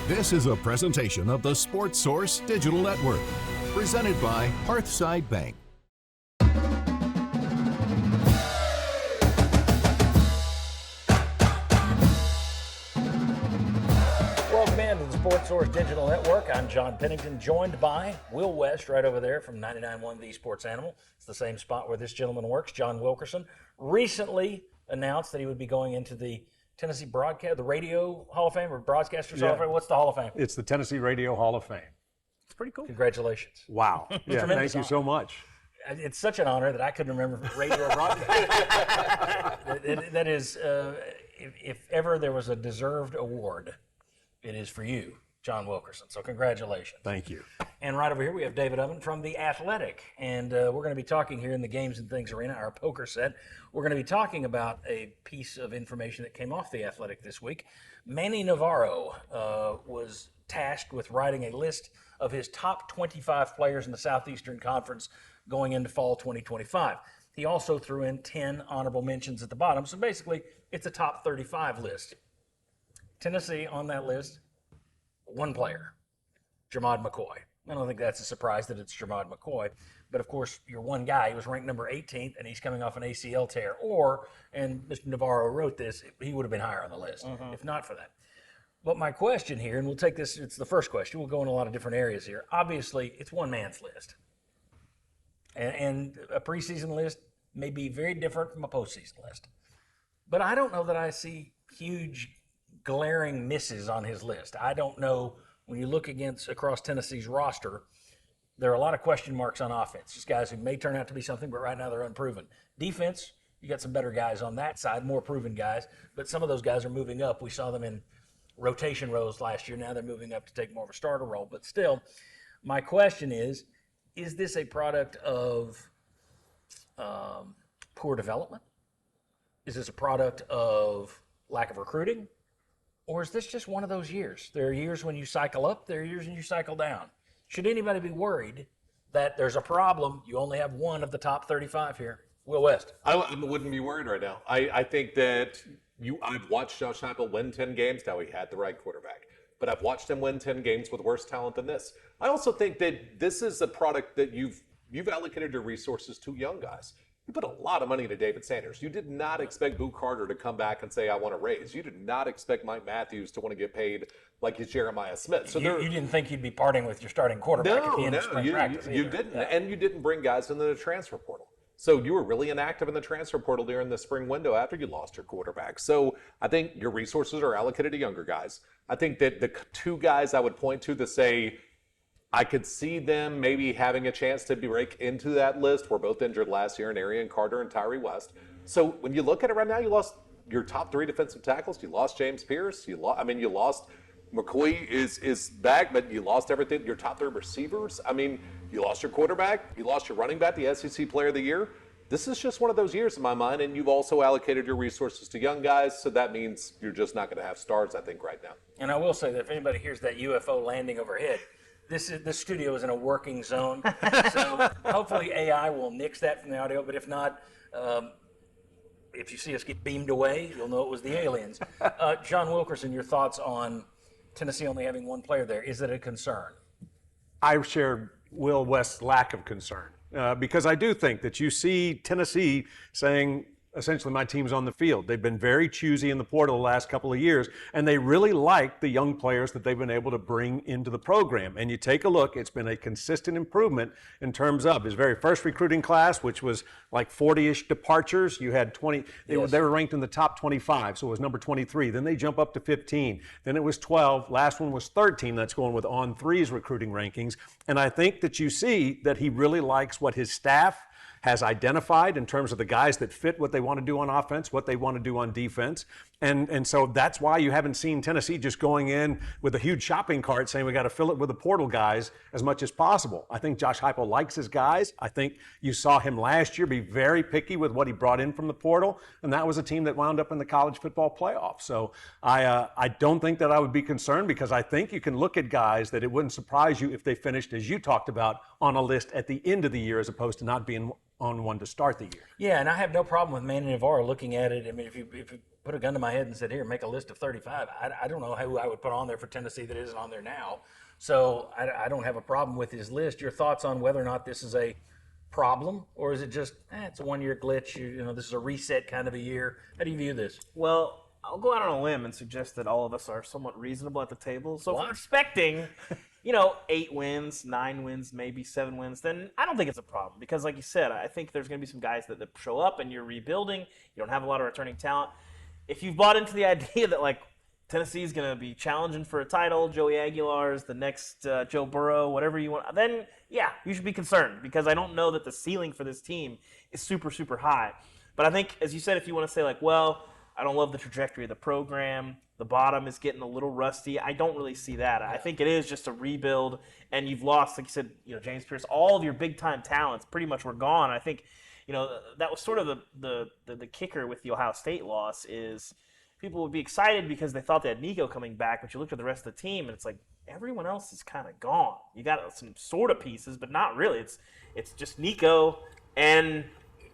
This is a presentation of the Sports Source Digital Network, presented by Hearthside Bank. Welcome in to the Sports Source Digital Network. I'm John Pennington, joined by Will West right over there from 99.1 The Sports Animal. It's the same spot where this gentleman works. John Wilkerson recently announced that he would be going into the Tennessee Broadcast, the Radio Hall of Fame, or Broadcasters Hall of Fame. What's the Hall of Fame? It's the Tennessee Radio Hall of Fame. It's pretty cool. Congratulations. Wow. Yeah, thank you so much. It's such an honor that I couldn't remember radio broadcast. that is, if ever there was a deserved award, it is for you, John Wilkerson. So congratulations. Thank you. And right over here we have David Ubben from The Athletic. And we're going to be talking here in the Games and Things Arena, our poker set. We're going to be talking about a piece of information that came off The Athletic this week. Manny Navarro was tasked with writing a list of his top 25 players in the Southeastern Conference going into fall 2025. He also threw in 10 honorable mentions at the bottom. So basically, it's a top 35 list. Tennessee on that list, one player, Jermod McCoy. I don't think that's a surprise that it's Jermod McCoy, but of course, you're one guy. He was ranked number 18th, and he's coming off an ACL tear. And Mr. Navarro wrote this, he would have been higher on the list if not for that. But my question here, and we'll take this, it's the first question. We'll go in a lot of different areas here. Obviously, it's one man's list. And a preseason list may be very different from a postseason list. But I don't know that I see huge glaring misses on his list. I don't know, when you look across Tennessee's roster, there are a lot of question marks on offense. Just guys who may turn out to be something, but right now they're unproven. Defense, you got some better guys on that side, more proven guys, but some of those guys are moving up. We saw them in rotation roles last year. Now they're moving up to take more of a starter role. But still, my question is this a product of poor development? Is this a product of lack of recruiting? Or is this just one of those years? There are years when you cycle up, there are years when you cycle down. Should anybody be worried that there's a problem? You only have one of the top 35 here. Will West. I wouldn't be worried right now. I think that I've watched Josh Heupel win 10 games. Now, he had the right quarterback. But I've watched him win 10 games with worse talent than this. I also think that this is a product that you've allocated your resources to young guys. You put a lot of money into David Sanders. You did not expect Boo Carter to come back and say, I want to raise. You did not expect Mike Matthews to want to get paid like he's Jeremiah Smith. So you didn't think you'd be parting with your starting quarterback at the end of spring practice. You didn't. Yeah. And you didn't bring guys into the transfer portal. So you were really inactive in the transfer portal during the spring window after you lost your quarterback. So I think your resources are allocated to younger guys. I think that the two guys I would point to say, I could see them maybe having a chance to break into that list. We're both injured last year in Arian Carter and Tyree West. So when you look at it right now, you lost your top three defensive tackles. You lost James Pierce. You lost McCoy is back, but you lost everything. Your top three receivers. You lost your quarterback. You lost your running back, the SEC Player of the Year. This is just one of those years in my mind, and you've also allocated your resources to young guys, so that means you're just not going to have stars, I think, right now. And I will say that if anybody hears that UFO landing overhead, this studio is in a working zone, so hopefully AI will nix that from the audio. But if not, if you see us get beamed away, you'll know it was the aliens. John Wilkerson, your thoughts on Tennessee only having one player there? Is it a concern? I share Will West's lack of concern because I do think that you see Tennessee saying, essentially, my team's on the field. They've been very choosy in the portal the last couple of years, and they really like the young players that they've been able to bring into the program. And you take a look, it's been a consistent improvement in terms of his very first recruiting class, which was like 40-ish departures. You had 20, they were ranked in the top 25, so it was number 23. Then they jump up to 15. Then it was 12. Last one was 13. That's going with On3's recruiting rankings. And I think that you see that he really likes what his staff has identified in terms of the guys that fit what they want to do on offense, what they want to do on defense. And so that's why you haven't seen Tennessee just going in with a huge shopping cart saying we got to fill it with the portal guys as much as possible. I think Josh Heupel likes his guys. I think you saw him last year be very picky with what he brought in from the portal, and that was a team that wound up in the college football playoff. So I don't think that I would be concerned because I think you can look at guys that it wouldn't surprise you if they finished, as you talked about, on a list at the end of the year as opposed to not being on one to start the year. Yeah, and I have no problem with Manny Navarro looking at it. I mean, if you put a gun to my head and said, here, make a list of 35, I don't know who I would put on there for Tennessee that isn't on there now. So I don't have a problem with his list. Your thoughts on whether or not this is a problem, or is it just, it's a one-year glitch, this is a reset kind of a year? How do you view this? Well, I'll go out on a limb and suggest that all of us are somewhat reasonable at the table. So if we're expecting, 8 wins, 9 wins, maybe 7 wins, then I don't think it's a problem. Because like you said, I think there's going to be some guys that show up and you're rebuilding. You don't have a lot of returning talent. If you've bought into the idea that, Tennessee is going to be challenging for a title, Joey Aguilar's the next Joe Burrow, whatever you want, then, yeah, you should be concerned. Because I don't know that the ceiling for this team is super, super high. But I think, as you said, if you want to say, I don't love the trajectory of the program. The bottom is getting a little rusty. I don't really see that. I think it is just a rebuild, and you've lost, like you said, James Pierce. All of your big-time talents pretty much were gone. I think, that was sort of the kicker with the Ohio State loss is people would be excited because they thought they had Nico coming back, but you looked at the rest of the team, and it's like everyone else is kind of gone. You got some sort of pieces, but not really. It's just Nico and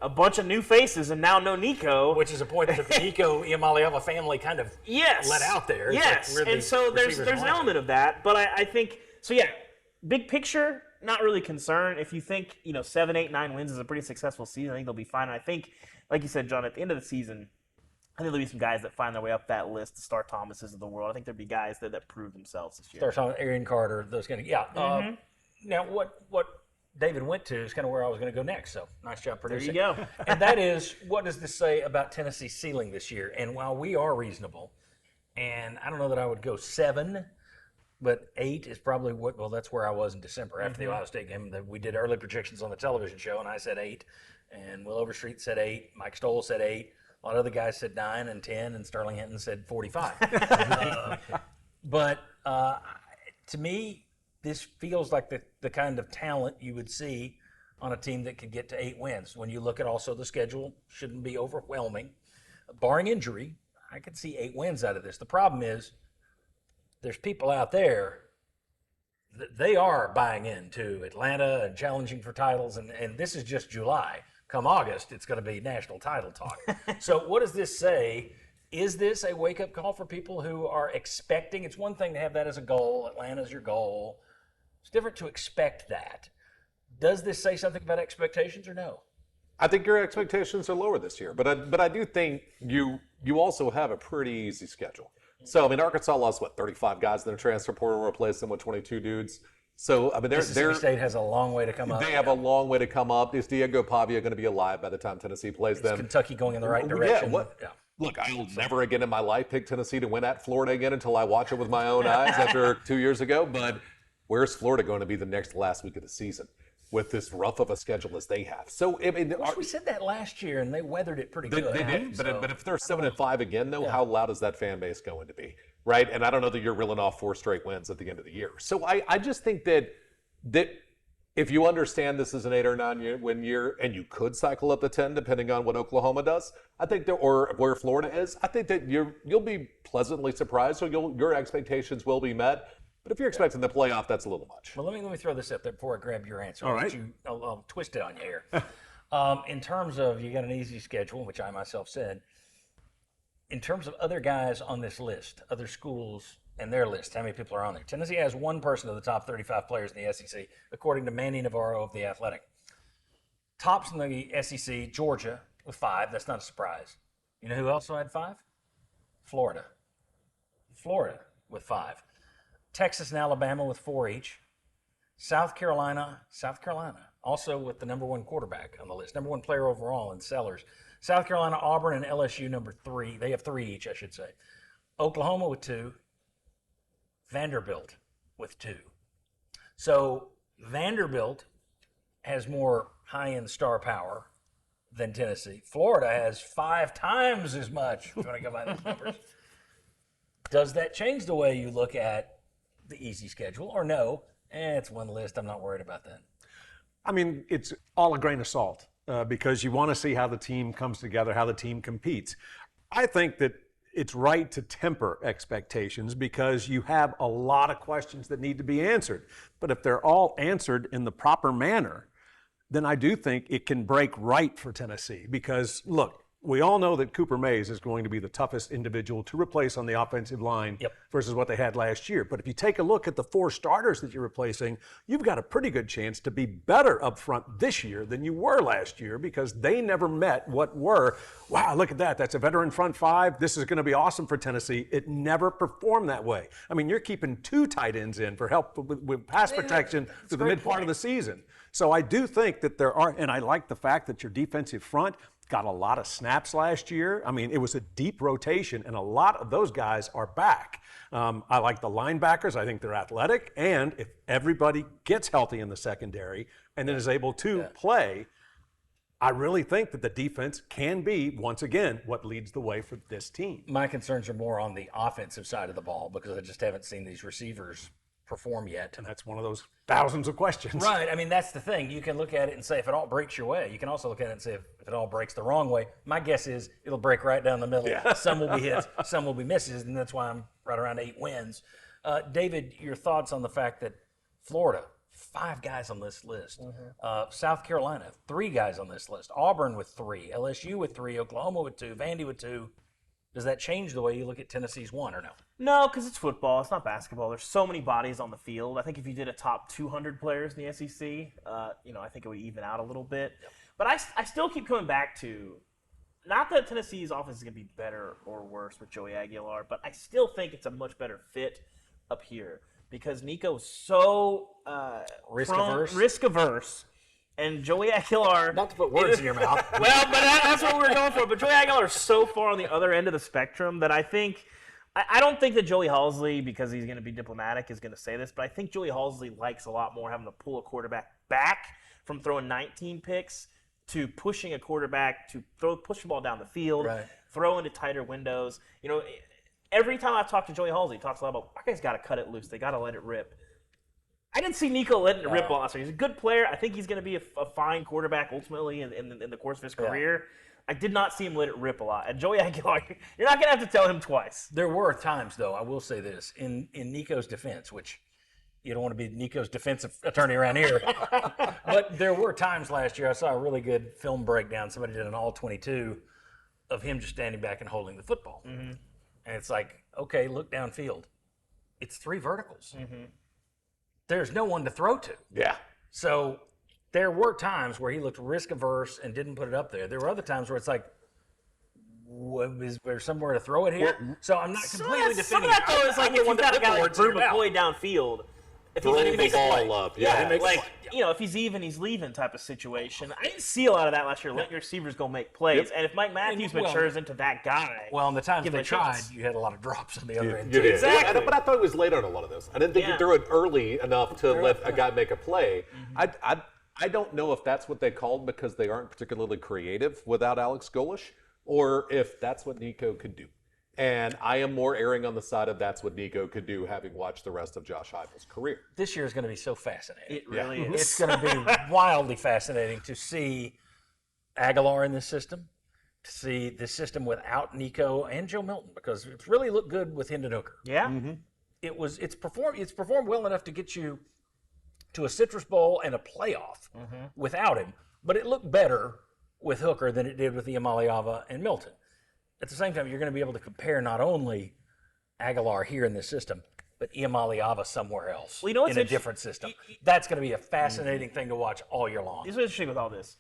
a bunch of new faces, and now no Nico. Which is a point that the Nico Iamaleava family kind of let out there. Yes, and so there's an element of that. But I think, big picture, not really concerned. If you think, 7, 8, 9 wins is a pretty successful season, I think they'll be fine. And I think, like you said, John, at the end of the season, I think there'll be some guys that find their way up that list, the Star Thomases of the world. I think there'll be guys that prove themselves this year. Star Thomas, Aaron Carter, those kind of, Now, what David went to is kind of where I was going to go next. So nice job producing. There you go. And that is, what does this say about Tennessee's ceiling this year? And while we are reasonable, and I don't know that I would go 7, but 8 is probably that's where I was in December after the Ohio State game. We did early projections on the television show, and I said 8, and Will Overstreet said 8, Mike Stoll said 8, a lot of other guys said 9 and 10, and Sterling Hinton said 45. But to me, this feels like the kind of talent you would see on a team that could get to 8 wins. When you look at also the schedule, shouldn't be overwhelming. Barring injury, I could see 8 wins out of this. The problem is there's people out there, they are buying into Atlanta and challenging for titles, and this is just July. Come August, it's going to be national title talk. So what does this say? Is this a wake-up call for people who are expecting? It's one thing to have that as a goal. Atlanta's your goal. It's different to expect that. Does this say something about expectations or no? I think your expectations are lower this year, but I do think you also have a pretty easy schedule. So, Arkansas lost, 35 guys in the transfer portal, replaced them with 22 dudes. So, Mississippi State has a long way to come up. They have a long way to come up. Is Diego Pavia going to be alive by the time Tennessee plays them? Kentucky going in the right direction? Yeah. Look, I'll never again in my life pick Tennessee to win at Florida again until I watch it with my own eyes after 2 years ago. But where's Florida going to be the last week of the season with this rough of a schedule as they have? So, we said that last year, and they weathered it pretty good. They did. But if they're 7-5 again, though, how loud is that fan base going to be? Right? And I don't know that you're reeling off 4 straight wins at the end of the year. So I just think that if you understand this is an 8 or 9 win year, and you could cycle up to 10 depending on what Oklahoma does, I think or where Florida is, I think that you'll be pleasantly surprised. So your expectations will be met. But if you're expecting the playoff, that's a little much. Well, let me throw this up there before I grab your answer. All right. I'll twist it on you here. In terms of, you got an easy schedule, which I myself said. In terms of other guys on this list, other schools and their list, how many people are on there? Tennessee has one person of the top 35 players in the SEC, according to Manny Navarro of The Athletic. Tops in the SEC, Georgia with 5. That's not a surprise. You know who else had 5? Florida. Florida with 5. Texas and Alabama with 4 each. South Carolina, also with the number 1 quarterback on the list, number 1 player overall in Sellers. South Carolina, Auburn, and LSU number 3. They have 3 each, I should say. Oklahoma with 2. Vanderbilt with 2. So Vanderbilt has more high-end star power than Tennessee. Florida has 5 times as much, if you want to go by those numbers. Does that change the way you look at the easy schedule, or no? It's one list. I'm not worried about that. It's all a grain of salt because you want to see how the team comes together, how the team competes. I think that it's right to temper expectations because you have a lot of questions that need to be answered. But if they're all answered in the proper manner, then I do think it can break right for Tennessee because, look, we all know that Cooper Mays is going to be the toughest individual to replace on the offensive line versus what they had last year. But if you take a look at the 4 starters that you're replacing, you've got a pretty good chance to be better up front this year than you were last year, because they never met what were, wow, look at that. That's a veteran front 5. This is going to be awesome for Tennessee. It never performed that way. I mean, you're keeping 2 tight ends in for help with pass protection through the mid part of the season. So I do think that there are, and I like the fact that your defensive front got a lot of snaps last year. I mean, it was a deep rotation, and a lot of those guys are back. I like the linebackers. I think they're athletic, and if everybody gets healthy in the secondary and then is able to play, I really think that the defense can be, once again, what leads the way for this team. My concerns are more on the offensive side of the ball, because I just haven't seen these receivers perform yet. And that's one of those thousands of questions. Right. I mean, that's the thing. You can look at it and say if it all breaks your way. You can also look at it and say if it all breaks the wrong way. My guess is it'll break right down the middle. Yeah. Some will be hits, some will be misses, and that's why I'm right around 8 wins. David, your thoughts on the fact that Florida, 5 guys on this list. South Carolina, 3 guys on this list. Auburn with 3. LSU with 3. Oklahoma with 2. Vandy with 2. Does that change the way you look at Tennessee's 1 or no? No, because it's football. It's not basketball. There's so many bodies on the field. I think if you did a top 200 players in the SEC, I think it would even out a little bit. Yep. But I still keep coming back to, not that Tennessee's offense is going to be better or worse with Joey Aguilar, but I still think it's a much better fit up here because Nico's so risk averse. And Joey Aguilar... Not to put words in your mouth. Well, but that's what we're going for. But Joey Aguilar is so far on the other end of the spectrum that I think... I don't think that Joey Halzle, because he's going to be diplomatic, is going to say this, but I think Joey Halzle likes a lot more having to pull a quarterback back from throwing 19 picks to pushing a quarterback to push the ball down the field, throw into tighter windows. Every time I've talked to Joey Halzle, he talks a lot about, our guys got to cut it loose. They got to let it rip. I didn't see Nico letting it rip last year. He's a good player. I think he's going to be a fine quarterback ultimately in the course of his career. I did not see him let it rip a lot. And Joey Aguilar, you're not going to have to tell him twice. There were times, though, I will say this, in Nico's defense, which you don't want to be Nico's defensive attorney around here, but there were times last year I saw a really good film breakdown. Somebody did an all-22 of him just standing back and holding the football. And it's like, okay, look downfield. It's 3 verticals. There's no one to throw to. Yeah. So there were times where he looked risk averse and didn't put it up there. There were other times where it's like, is there somewhere to throw it here? So I'm not completely defending. Some of that though is like if you've got a guy like Drew McCoy downfield, if he's the ball up, if he's even, he's leaving type of situation. I didn't see a lot of that last year. Let your receivers go make plays, and if Mike Matthews matures into that guy, well, in the times they tried, you had a lot of drops on the other end. Exactly. But I thought he was late on a lot of this. I didn't think he threw it early enough to let a guy make a play. I don't know if that's what they called because they aren't particularly creative without Alex Golish, or if that's what Nico could do. And I am more erring on the side of that's what Nico could do, having watched the rest of Josh Heupel's career. This year is going to be so fascinating. It really is. It's going to be wildly fascinating to see Aguilar in this system, to see this system without Nico and Joe Milton, because it's really looked good with Hendon Hooker. Yeah. It's performed well enough to get you to a Citrus Bowl and a playoff without him, but it looked better with Hooker than it did with Iamaleava and Milton. At the same time, you're going to be able to compare not only Aguilar here in this system, but Iamaleava somewhere else in a different system. That's going to be a fascinating thing to watch all year long. This is interesting with all this.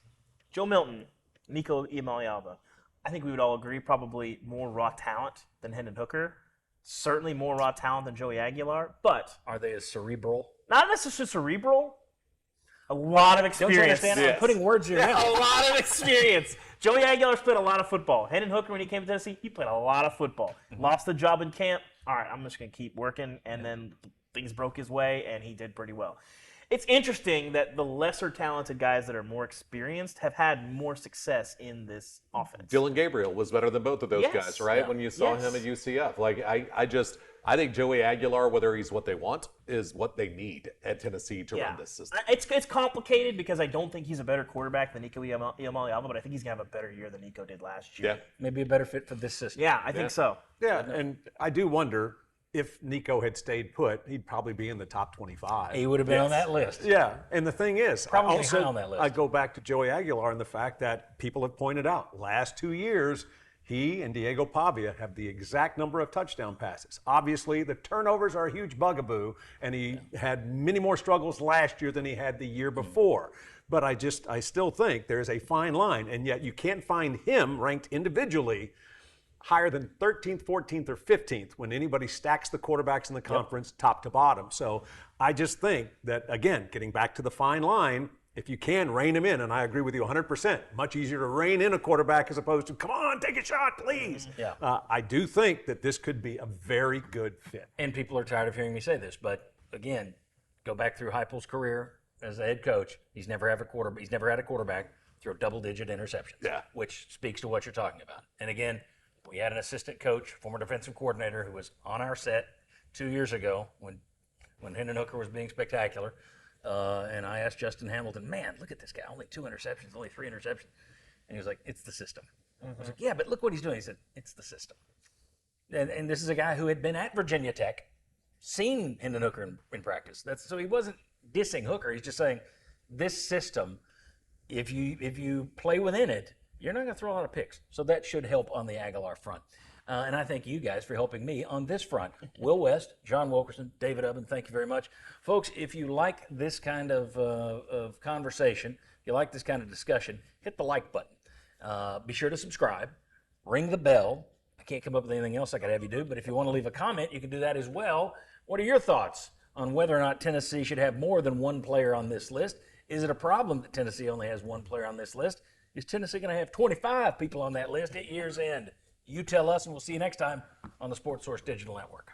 Joe Milton, Nico Iamaleava, I think we would all agree probably more raw talent than Hendon Hooker. Certainly more raw talent than Joey Aguilar, but... Are they as cerebral? Not necessarily cerebral. A lot of experience. Don't you understand? I'm putting words in your mouth. A lot of experience. Joey Aguilar's played a lot of football. Hendon Hooker, when he came to Tennessee, he played a lot of football. Lost the job in camp. All right, I'm just going to keep working. And then things broke his way, and he did pretty well. It's interesting that the lesser talented guys that are more experienced have had more success in this offense. Dylan Gabriel was better than both of those guys, right? Yeah. When you saw him at UCF. Like, I think Joey Aguilar, whether he's what they want, is what they need at Tennessee to run this system. It's complicated because I don't think he's a better quarterback than Nico Iamaleava, but I think he's going to have a better year than Nico did last year. Yeah. Maybe a better fit for this system. Yeah, I think so. Yeah, and I do wonder, if Nico had stayed put, he'd probably be in the top 25. He would have been on that list. Yeah, and the thing is, Probably also, high on that list. I go back to Joey Aguilar and the fact that people have pointed out, last 2 years, he and Diego Pavia have the exact number of touchdown passes. Obviously, the turnovers are a huge bugaboo, and he had many more struggles last year than he had the year before. But I still think there's a fine line, and yet you can't find him ranked individually higher than 13th, 14th, or 15th when anybody stacks the quarterbacks in the conference top to bottom. So I just think that, again, getting back to the fine line, if you can rein him in, and I agree with you 100%, much easier to rein in a quarterback as opposed to, come on, take a shot, please. Yeah. I do think that this could be a very good fit. And people are tired of hearing me say this, but again, go back through Heupel's career as a head coach. He's never had a quarterback throw double-digit interceptions, which speaks to what you're talking about. And again, we had an assistant coach, former defensive coordinator, who was on our set 2 years ago when Hendon Hooker was being spectacular. And I asked Justin Hamilton, man, look at this guy, only 2 interceptions, only 3 interceptions. And he was like, it's the system. I was like, yeah, but look what he's doing. He said, it's the system. And this is a guy who had been at Virginia Tech, seen Hendon Hooker in practice. So he wasn't dissing Hooker. He's just saying, this system, if you play within it, you're not going to throw a lot of picks. So that should help on the Aguilar front. And I thank you guys for helping me on this front. Will West, John Wilkerson, David Ubben, thank you very much. Folks, if you like this kind of conversation, if you like this kind of discussion, hit the like button. Be sure to subscribe. Ring the bell. I can't come up with anything else I could have you do, but if you want to leave a comment, you can do that as well. What are your thoughts on whether or not Tennessee should have more than one player on this list? Is it a problem that Tennessee only has one player on this list? Is Tennessee going to have 25 people on that list at year's end? You tell us, and we'll see you next time on the Sports Source Digital Network.